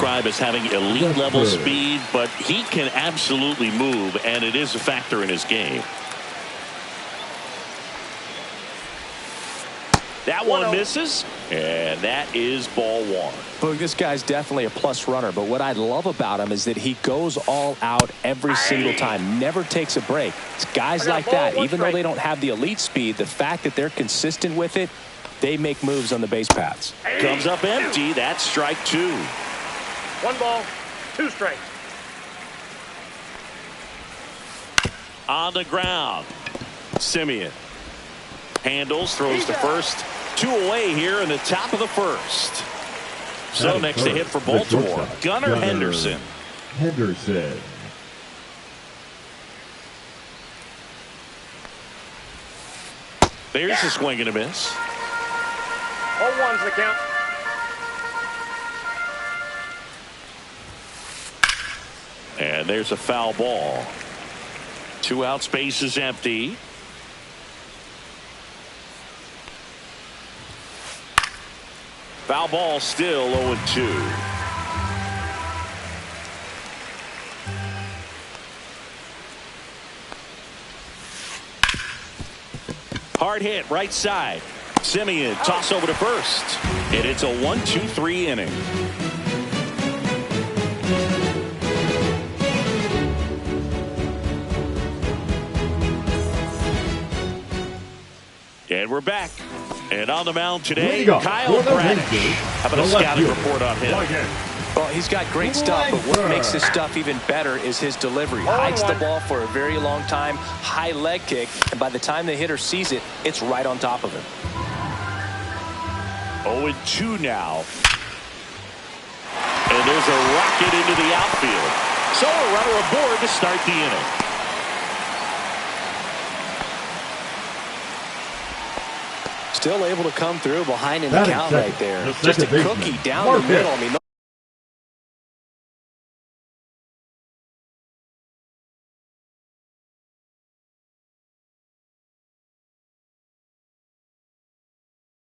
describe as having elite level speed, but he can absolutely move, and it is a factor in his game. That one misses, and that is ball one. Look, this guy's definitely a plus runner, but what I love about him is that he goes all out every single time, never takes a break. It's guys like that, even though they don't have the elite speed, the fact that they're consistent with it, they make moves on the base paths. Comes up empty. That's strike two. 1 ball, 2 strikes. On the ground, Semien handles, throws to first. 2 away here in the top of the first. So next to hit for Baltimore, Gunnar Henderson. There's a swing and a miss. 0-1's the count. And there's a foul ball. 2 outs, base is empty. Foul ball, still 0-2. Hard hit, right side. Semien toss over to first. And it's a 1-2-3 inning. And we're back. And on the mound today, Kyle Bradish. How about a scouting report on him? Well, he's got great stuff, but what makes his stuff even better is his delivery. Hides the ball for a very long time, high leg kick, and by the time the hitter sees it, it's right on top of him. 0-2 now. And there's a rocket into the outfield. So a runner aboard to start the inning. Still able to come through behind in the count right there. Just a cookie down the middle. I mean,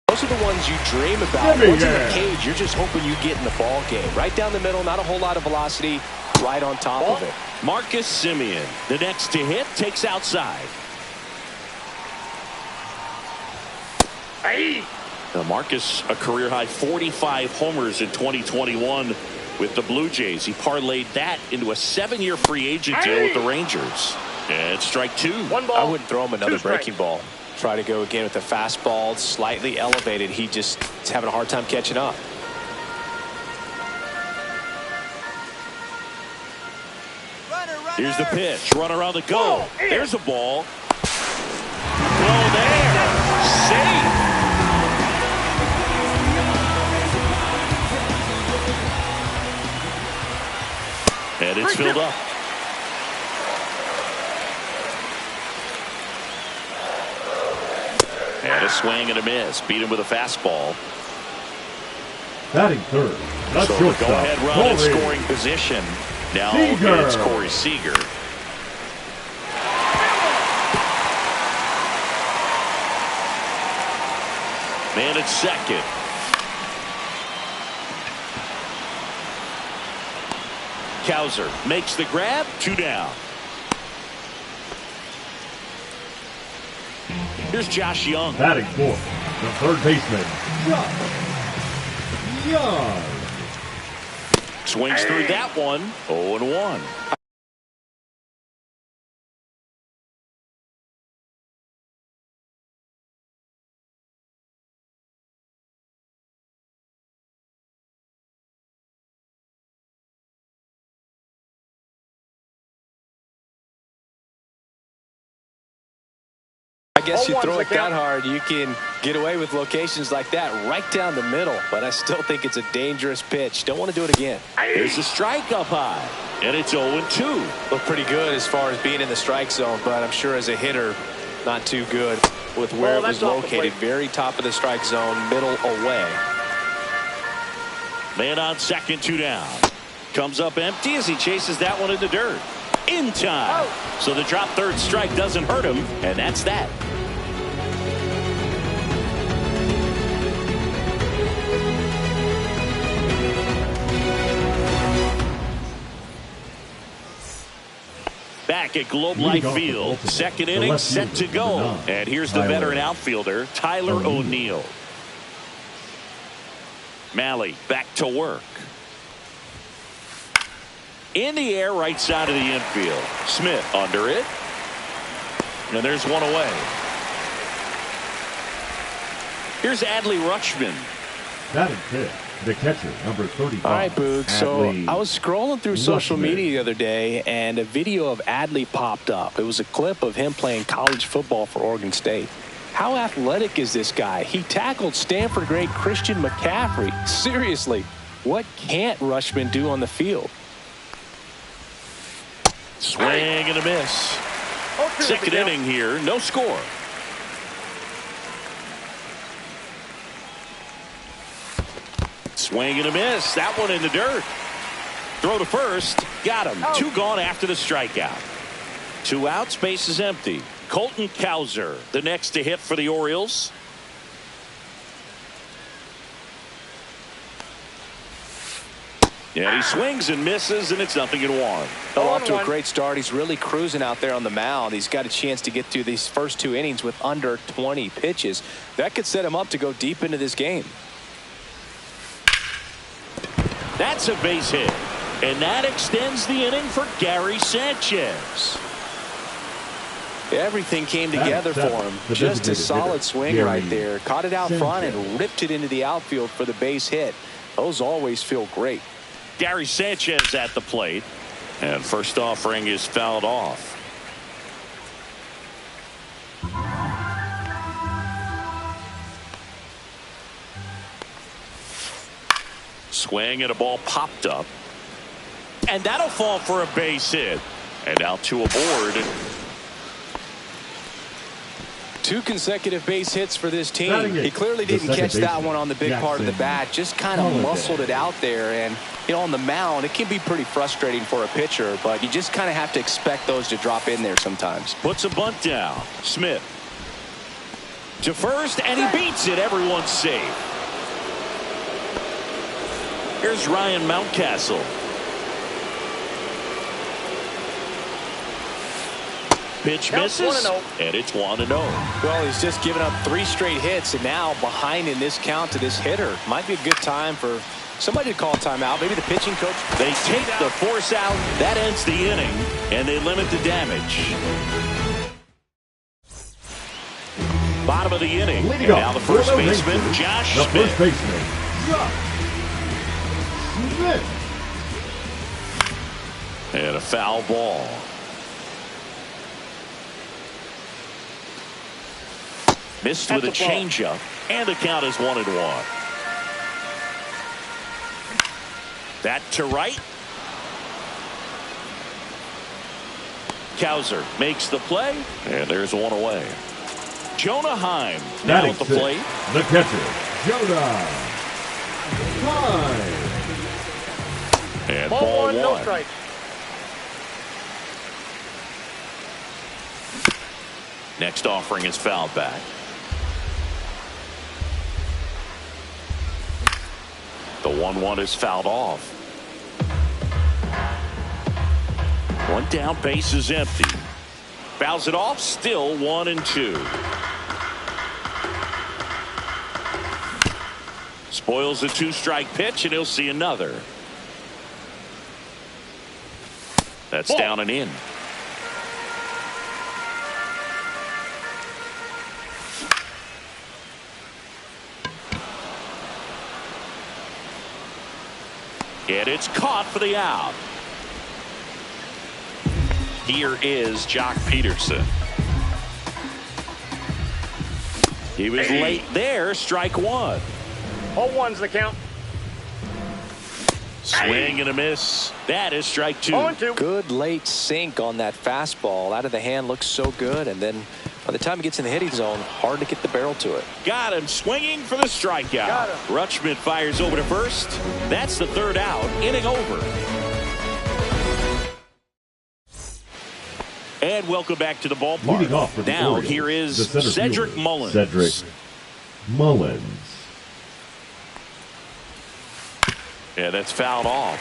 those are the ones you dream about. Once in the cage, you're just hoping you get in the ball game. Right down the middle, not a whole lot of velocity, right on top of it. Marcus Semien, the next to hit, takes outside. Marcus, a career-high 45 homers in 2021 with the Blue Jays. He parlayed that into a 7-year free agent deal with the Rangers. And strike 2. 1 ball, I wouldn't throw him another breaking ball. Try to go again with the fastball, slightly elevated. He just is having a hard time catching up. Here's the pitch. Run around the goal. There's a ball. Well, there. Safe. And it's filled up. And a swing and a miss. Beat him with a fastball. Batting third. So the go-ahead run in scoring position. Now it's Corey Seager. Man at second. Cowser makes the grab. 2 down. Here's Josh Young. Batting fourth, the third baseman, Young. Swings through that one. 0-1. I guess you throw it that hard, you can get away with locations like that right down the middle. But I still think it's a dangerous pitch. Don't want to do it again. There's a strike up high. And it's 0-2. Look pretty good as far as being in the strike zone, but I'm sure as a hitter, not too good with where it was located. Very top of the strike zone, middle away. Man on second, 2 down. Comes up empty as he chases that one in the dirt. In time. So the drop third strike doesn't hurt him, and that's that. Back at Globe Life Field. Second inning set to go. And here's the veteran outfielder, Tyler O'Neill. Malley back to work. In the air, right side of the infield. Smith under it. And there's one away. Here's Adley Rutschman. Batting fifth, the catcher, number 35. All right, Boog. So Adley I was scrolling through social media the other day, and a video of Adley popped up. It was a clip of him playing college football for Oregon State. How athletic is this guy? He tackled Stanford great Christian McCaffrey. Seriously, what can't Rutschman do on the field? Swing and a miss. Second inning here, no score. Swing and a miss. That one in the dirt. Throw to first. Got him. Two gone after the strikeout. 2 outs. Base is empty. Colton Cowser, the next to hit for the Orioles. Yeah, he swings and misses, and it's 0-1. Off to a great start. He's really cruising out there on the mound. He's got a chance to get through these first 2 innings with under 20 pitches. That could set him up to go deep into this game. That's a base hit, and that extends the inning for Gary Sanchez. Everything came together for him. Just a solid swing right there. Caught it out front and ripped it into the outfield for the base hit. Those always feel great. Gary Sanchez at the plate, and first offering is fouled off. Swing and a ball popped up, and that'll fall for a base hit, and out to a board. 2 consecutive base hits for this team. He clearly didn't catch that one on the big part of the bat. Just kind of muscled it out there. And, you know, on the mound, it can be pretty frustrating for a pitcher, but you just kind of have to expect those to drop in there sometimes. Puts a bunt down. Smith to first, and he beats it. Everyone's safe. Here's Ryan Mountcastle. Pitch misses, and it's 1-0. Well, he's just given up 3 straight hits, and now behind in this count to this hitter. Might be a good time for somebody to call a timeout. Maybe the pitching coach. They take the force out. That ends the inning, and they limit the damage. Bottom of the inning. And now the first baseman, Josh Smith. The first baseman, Josh Smith. And a foul ball. Missed with a changeup, and the count is 1-1. That to right. Cowser makes the play, and there's one away. Jonah Heim now at the plate. The catcher, Jonah Heim. And ball 1. No strike. Next offering is fouled back. The 1-1 is fouled off. One down, base is empty. Fouls it off, still 1-2. Spoils the 2-strike pitch, and he'll see another. That's down and in. And it's caught for the out. Here is Jock Peterson. He was late there. Strike 1. 0-1's the count. Swing and a miss. That is strike 2. 0-2. Good late sink on that fastball. Out of the hand looks so good, and then by the time he gets in the hitting zone, hard to get the barrel to it. Got him swinging for the strikeout. Rutschman fires over to first. That's the 3rd out. Inning over. And welcome back to the ballpark. Now Orioles, here is Cedric Mullins. Cedric Mullins. Yeah, that's fouled off.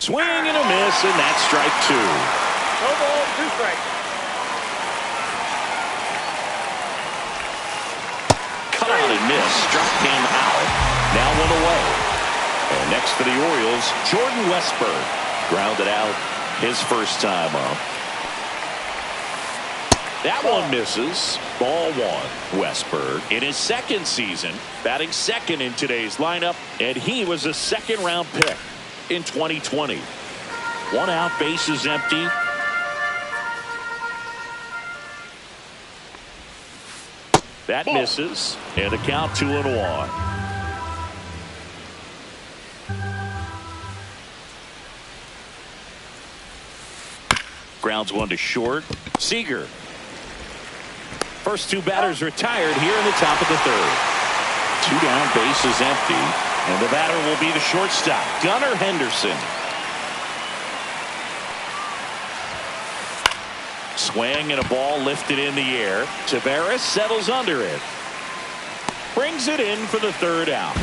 Swing and a miss, and that's strike 2. No ball, 2 strikes. Cut out and miss. Struck him out. Now 1 away. And next for the Orioles, Jordan Westburg. Grounded out his first time up. That one misses. Ball 1. Westburg in his second season, batting second in today's lineup, and he was a second-round pick in 2020. 1 out, bases empty. That misses, and a count 2-1. Grounds 1 to short. Seager. First 2 batters retired here in the top of the 3rd. 2 down, bases empty, and the batter will be the shortstop, Gunnar Henderson. Swing and a ball lifted in the air. Tavares settles under it. Brings it in for the 3rd out.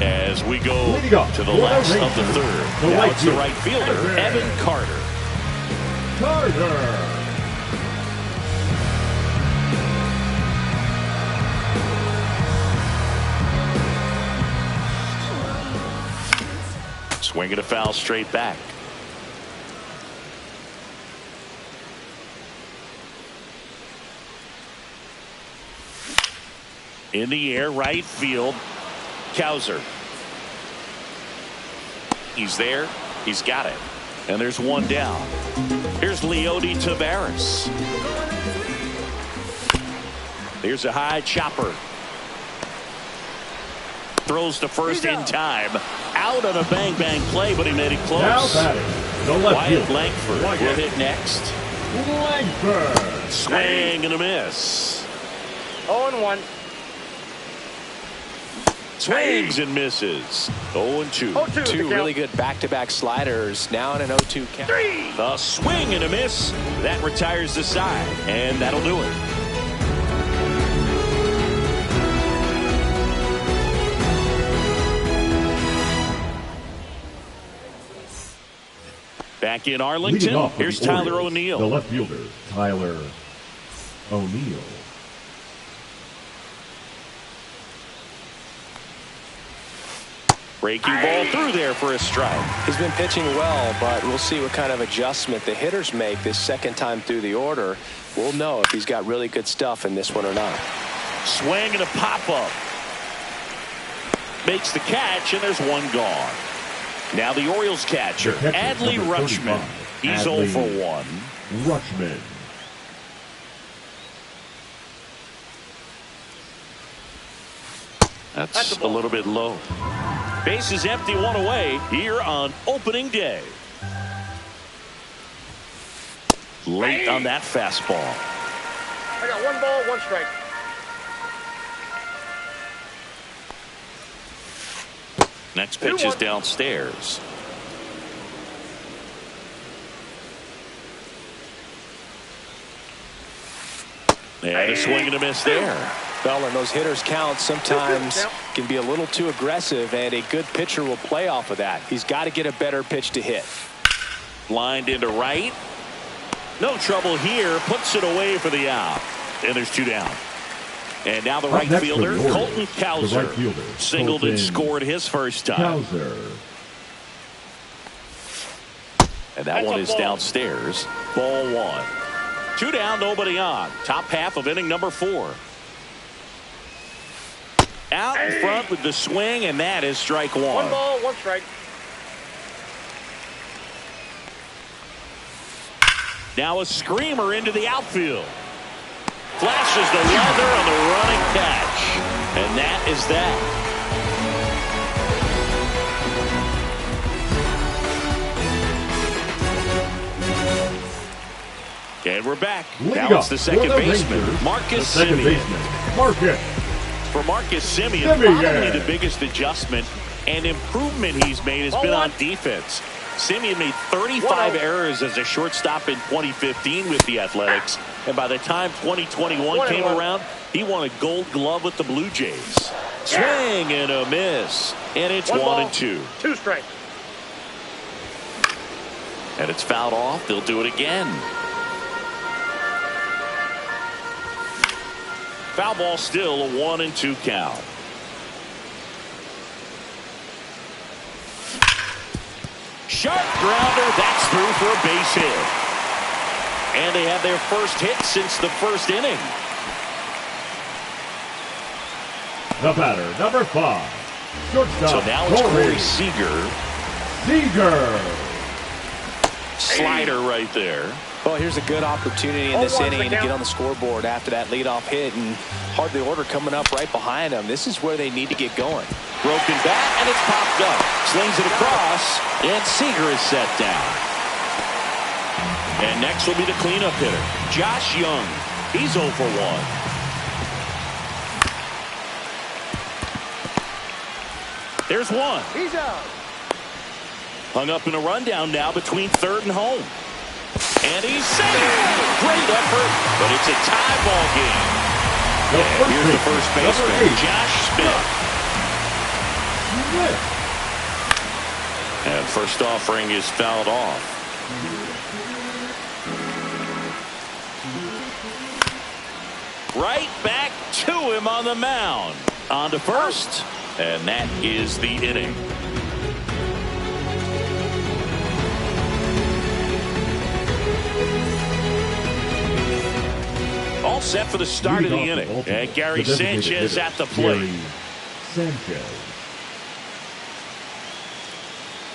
As we go to the last of the 3rd. Now it's the right fielder, Evan Carter. Swinging a foul straight back. In the air, right field. Cowser. He's there. He's got it. And there's 1 down. Here's Leody Tavares. Here's a high chopper. Throws to first in time. Out on a bang-bang play, but he made it close. Now batting, the left Wyatt fielder. Langford will hit next. Langford. Swing and a miss. 0-1. Swings and misses. 0-2. 0-2. 2 really good back-to-back sliders. Now in an 0-2 count. The swing and a miss. That retires the side, and that'll do it. Back in Arlington, here's Tyler O'Neill. The left fielder, Tyler O'Neill. Breaking ball through there for a strike. He's been pitching well, but we'll see what kind of adjustment the hitters make this second time through the order. We'll know if he's got really good stuff in this one or not. Swing and a pop-up. Makes the catch, and there's 1 gone. Now the Orioles catcher, Adley Rutschman. He's 0 for 1. Rutschman. That's a little bit low. Base is empty, 1 away here on opening day. Late on that fastball. I got 1 ball, 1 strike. Next pitch is downstairs. And a swing and a miss there. Well, and those hitters count sometimes can be a little too aggressive, and a good pitcher will play off of that. He's got to get a better pitch to hit. Lined into right. No trouble here. Puts it away for the out. And there's 2 down. And now the right fielder, Colton Cowser, singled and scored his first time. And that one is downstairs. Ball 1. 2 down, nobody on. Top half of inning number 4. Out in front with the swing, and that is strike 1. 1 ball, 1 strike. Now a screamer into the outfield. Flashes the leather on the running catch. And that is that. And we're back. Now it's the second baseman, Marcus Semien. For Marcus Semien, probably the biggest adjustment and improvement he's made has been on defense. Simeon made 35 errors as a shortstop in 2015 with the Athletics. And by the time 2021 came around, he won a Gold Glove with the Blue Jays. Swing and a miss. And it's 1-2. 2 strikes. And it's fouled off. They'll do it again. Foul ball, still a 1-2 count. Sharp grounder. That's through for a base hit. And they have their first hit since the first inning. The batter, number 5. Shortstop. So now it's Corey Seager. Slider right there. Well, here's a good opportunity in this inning to get on the scoreboard after that leadoff hit, and hardly order coming up right behind them. This is where they need to get going. Broken bat, and it's popped up. Slings it across, and Seager is set down. And next will be the cleanup hitter, Josh Young. He's 0 for 1. There's one. He's out. Hung up in a rundown now between third and home. And he's safe. Great effort, but it's a tie ball game. And here's the first baseman, Josh Smith. And first offering is fouled off. Right back to him on the mound. On to first, and that is the inning. All set for the start of the inning. And Gary Sanchez at the plate.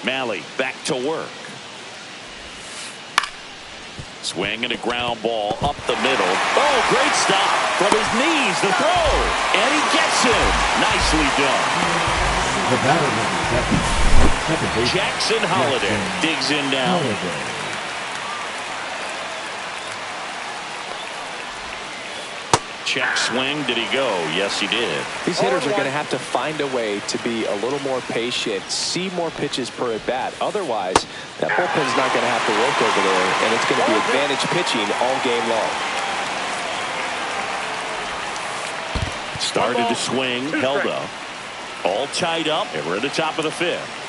Malley back to work. Swing and a ground ball up the middle. Oh, great stop from his knees. The throw. And he gets him. Nicely done. The batter, second base. Jackson Holliday digs in now. Check swing. Did he go? Yes, he did. These hitters are going to have to find a way to be a little more patient, see more pitches per at bat. Otherwise, that bullpen's not going to have to work over there, and it's going to be advantage pitching all game long. Started to swing, held up. All tied up, and we're at the top of the 5th.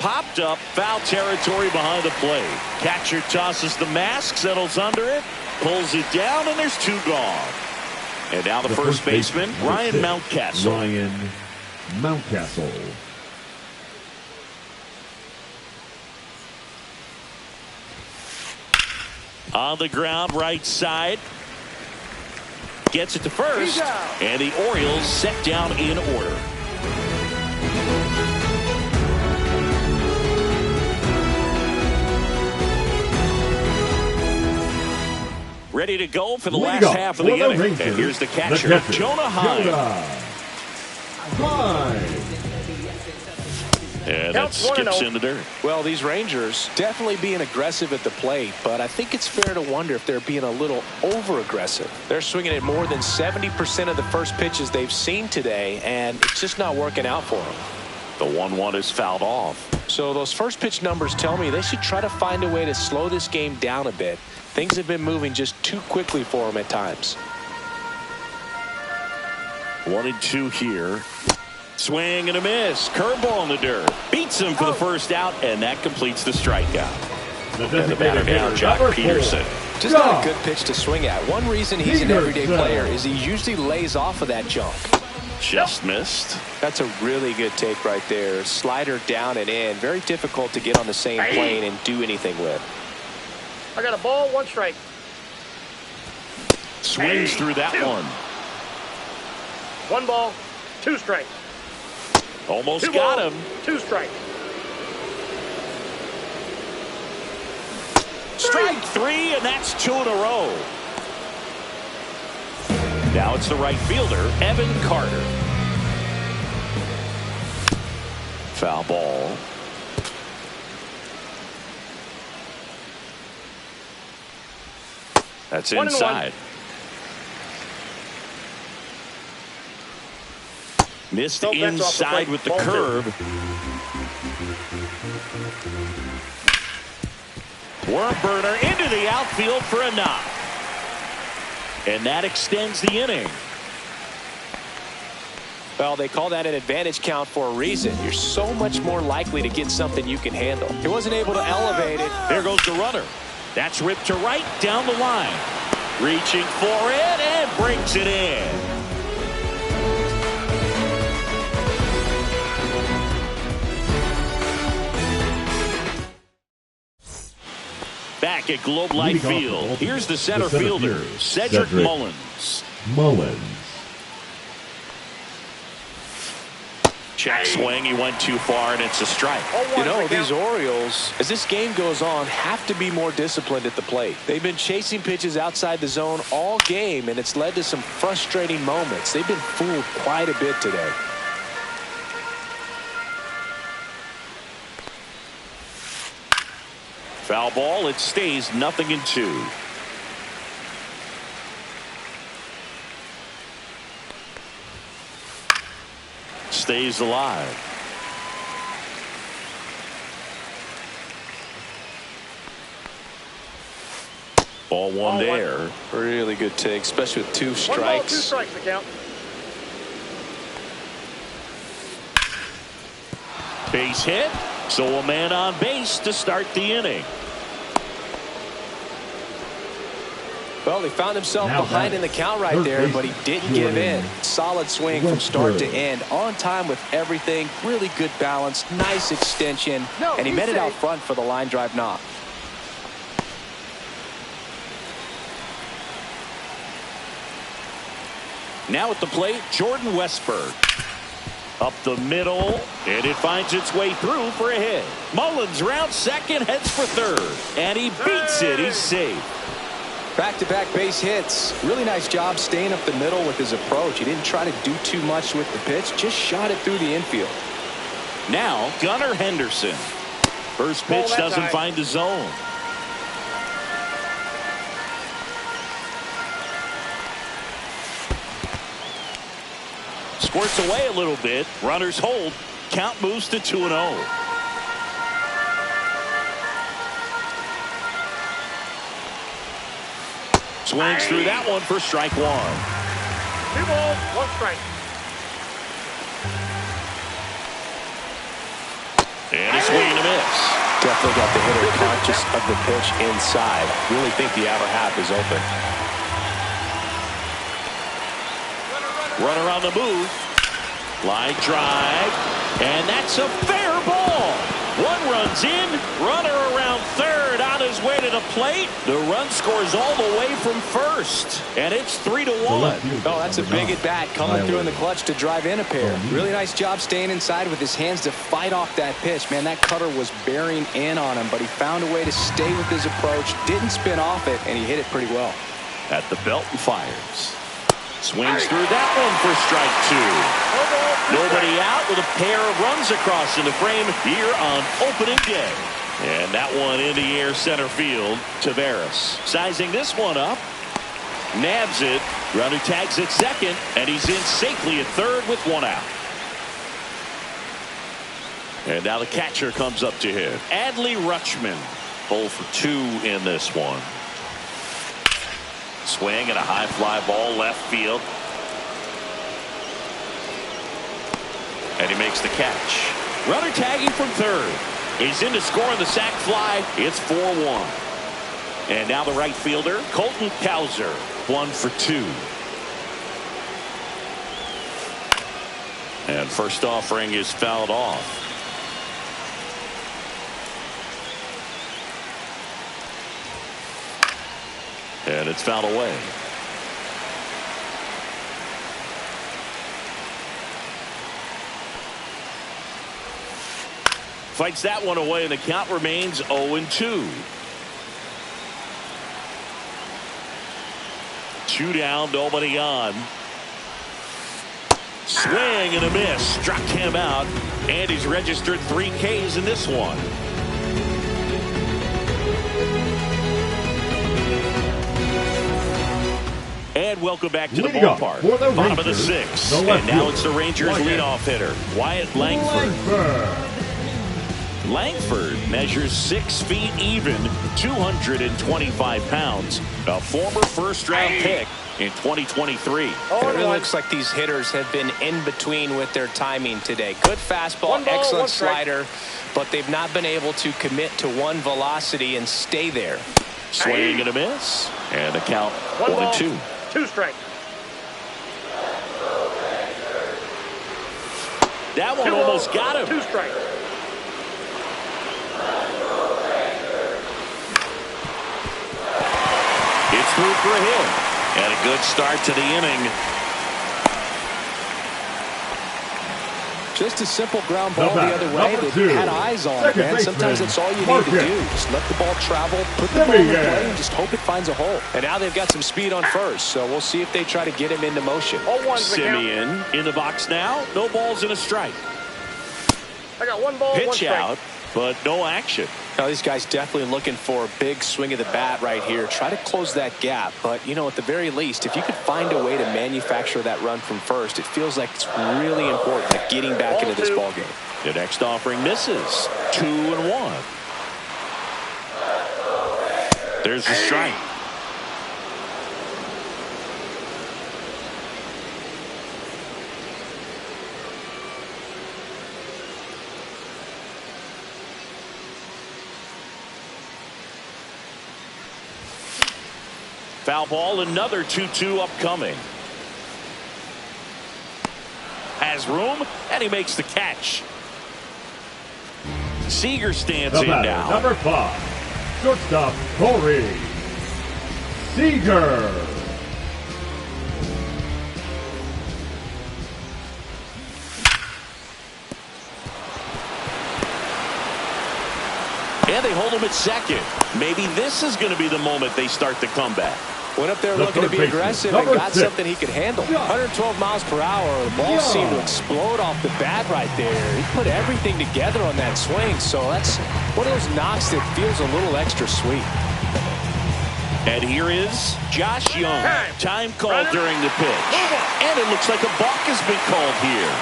Popped up, foul territory behind the plate. Catcher tosses the mask, settles under it, pulls it down, and there's 2 gone. And now the first baseman, Ryan Mountcastle. Ryan Mountcastle. On the ground, right side. Gets it to first, and the Orioles set down in order. Ready to go for the last half of the inning. And here's the catcher, Jonah Heim. And that skips in the dirt. Well, these Rangers definitely being aggressive at the plate, but I think it's fair to wonder if they're being a little over-aggressive. They're swinging at more than 70% of the first pitches they've seen today, and it's just not working out for them. The 1-1 is fouled off. So those first pitch numbers tell me they should try to find a way to slow this game down a bit. Things have been moving just too quickly for them at times. 1-2 here. Swing and a miss. Curveball in the dirt. Beats him for the first out, and that completes the strikeout. And the batter now, Jock Peterson. Just not a good pitch to swing at. One reason he's an everyday player is he usually lays off of that junk. Just missed. That's a really good take right there. Slider down and in. Very difficult to get on the same plane and do anything with. I got a ball, 1 strike. Swings through that one. 1 ball, 2 strikes. Almost got him. 2 strikes. Strike 3, and that's 2 in a row. Now it's the right fielder, Evan Carter. Foul ball. That's inside. Missed No, that's off the inside plate. with the Ball 2. curve. Worm burner into the outfield for a knock. And that extends the inning. Well, they call that an advantage count for a reason. You're so much more likely to get something you can handle. He wasn't able to elevate it. There goes the runner. That's ripped to right down the line. Reaching for it and brings it in. Back at Globe Life Field, here's the center fielder, Cedric Mullins. Check swing, he went too far, and it's a strike. You know, these Orioles, as this game goes on, have to be more disciplined at the plate. They've been chasing pitches outside the zone all game, and it's led to some frustrating moments. They've been fooled quite a bit today. Foul ball, it stays 0-2. Stays alive. Ball one there. Really good take, especially with 2 strikes. 1 ball, 2 strikes to count. Base hit, so a man on base to start the inning. Well, he found himself behind in the count right there, but he didn't give in. Solid swing from start to end. On time with everything. Really good balance. Nice extension. And he met it out front for the line drive knock. Now at the plate, Jordan Westburg. Up the middle, and it finds its way through for a hit. Mullins round second, heads for third. And he beats it. He's safe. Back-to-back base hits. Really nice job staying up the middle with his approach. He didn't try to do too much with the pitch. Just shot it through the infield. Now, Gunnar Henderson. First pitch doesn't find the zone. Squirts away a little bit. Runners hold. Count moves to 2-0. Swings through that one for strike 1. 2 balls, 1 strike. And a swing and a miss. Definitely got the hitter conscious of the pitch inside. Really think the outer half is open. Runner on the move. Line drive. And that's a fair ball. 1 runs in. Runner around third on his way to the plate. The run scores all the way from first. And it's 3-1. Oh, that's a big at bat coming through in the clutch to drive in a pair. Really nice job staying inside with his hands to fight off that pitch. Man, that cutter was bearing in on him, but he found a way to stay with his approach, didn't spin off it, and he hit it pretty well. At the belt and fires. Swings through that one for strike 2. Nobody out with a pair of runs across in the frame here on opening day. And that one in the air center field. Taveras sizing this one up. Nabs it. Runner tags at second. And he's in safely at third with 1 out. And now the catcher comes up to him. Adley Rutschman. 0 for 2 in this one. Swing and a high fly ball left field. And he makes the catch. Runner tagging from third. He's in to score on the sac fly. It's 4-1. And now the right fielder, Colton Cowser. 1 for 2. And first offering is fouled off. And it's fouled away. Fights that one away, and the count remains 0-2. 2 down, nobody on. Swing and a miss. Struck him out. And he's registered 3 Ks in this one. And welcome back to the Leading up ballpark. for the Bottom of the Rangers, sixth. the left And now fielder, it's the Rangers leadoff hitter, Wyatt Langford. Langford measures 6 feet even, 225 pounds. A former first-round pick in 2023. It really looks like these hitters have been in between with their timing today. Good fastball, excellent slider, but they've not been able to commit to one velocity and stay there. Swing and a miss. And the count 1-2. 2 strikes. That one almost got him. 2 strikes. It's through for a hit. And a good start to the inning. Just a simple ground ball the other way that had eyes on it, man. Sometimes that's all you need to do. Just let the ball travel, put the ball in play, and just hope it finds a hole. And now they've got some speed on first, so we'll see if they try to get him into motion. Simeon in the box now. No balls and a strike. I got 1 ball, 1 Pitch strike. out, but no action. Now, these guys definitely looking for a big swing of the bat right here. Try to close that gap. But, you know, at the very least, if you could find a way to manufacture that run from first, it feels like it's really important to getting back into this ball game. The next offering misses. 2-1. There's the strike. Foul ball, another 2-2 upcoming. Has room, and he makes the catch. Seager stands in now. Number 5, shortstop Corey Seager. And they hold him at second. Maybe this is going to be the moment they start the comeback. Went up there looking to be aggressive and got something he could handle. 112 miles per hour. The ball seemed to explode off the bat right there. He put everything together on that swing. So that's one of those knocks that feels a little extra sweet. And here is Josh Young. Time called during the pitch. And it looks like a balk has been called here.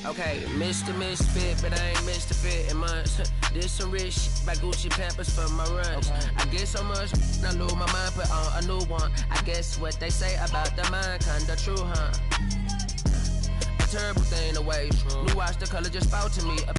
Okay, Mr. Misfit, but I ain't Mr. Fit in months. This some rich shit by Gucci Pampers for my runs. I get so much, I lose my mind, put on a new one. I guess what they say about the mind, kinda true, huh? A terrible thing to waste. Blue watch, the color just spoke to me.